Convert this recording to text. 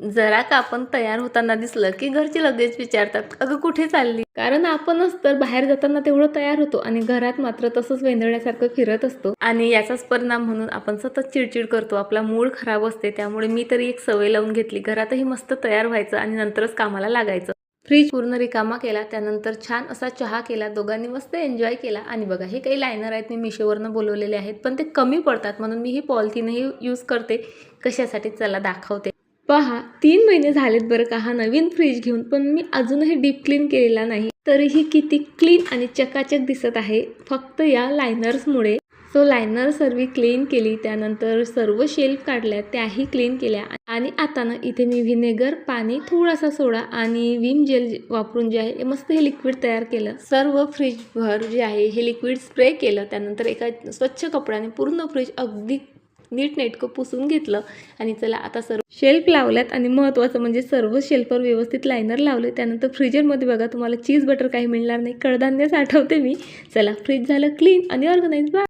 जरा का आपण तयार होताना दिसलं की घरचे लगेच विचारतात, अगं कुठे चालली? कारण आपणच तर बाहेर जाताना तेवढं तयार होतो आणि घरात मात्र तसंच वेंधळ्यासारखं फिरत असतो आणि याचाच परिणाम म्हणून आपण सतत चिडचिड करतो, आपला मूड खराब असते. त्यामुळे मी तरी एक सवय लावून घेतली, घरातही मस्त तयार व्हायचं आणि नंतरच कामाला लागायचं. फ्रीज पूर्ण रिकामा केला, त्यानंतर छान असा चहा केला, दोघांनी मस्त एन्जॉय केला. आणि बघा, हे काही लायनर आहेत, मी मिशोवरनं बोलवलेले आहेत, पण ते कमी पडतात म्हणून मी ही पॉलिथिनही यूज करते. कशासाठी चला दाखवते. पहा, 3 महिने झालेत बरं का हा नवीन फ्रीज घेऊन, पण मी अजूनही डीप क्लीन केलेला नाही. तरीही किती क्लीन आणि चकाचक दिसत आहे फक्त या लायनर्समुळे. सो लायनर सर्व क्लीन केली, त्यानंतर सर्व शेल्फ काढल्या, त्याही क्लीन केल्या. आणि आता ना इथे मी व्हिनेगर, पाणी, थोडासा सोडा आणि विम जेल वापरून जे आहे मस्त हे लिक्विड तयार केलं. सर्व फ्रीजभर जे आहे हे लिक्विड स्प्रे केलं. त्यानंतर एका स्वच्छ कपड्याने पूर्ण फ्रीज अगदी नीटनेटकं पुसून घेतलं. आणि चला आता सर्व शेल्फ लावल्यात आणि महत्त्वाचं म्हणजे सर्व शेल्फवर व्यवस्थित लायनर लावले. त्यानंतर फ्रीजरमध्ये बघा, तुम्हाला चीज बटर काही मिळणार नाही, कडधान्य साठवते मी. चला, फ्रीज झालं क्लीन आणि ऑर्गनाइज.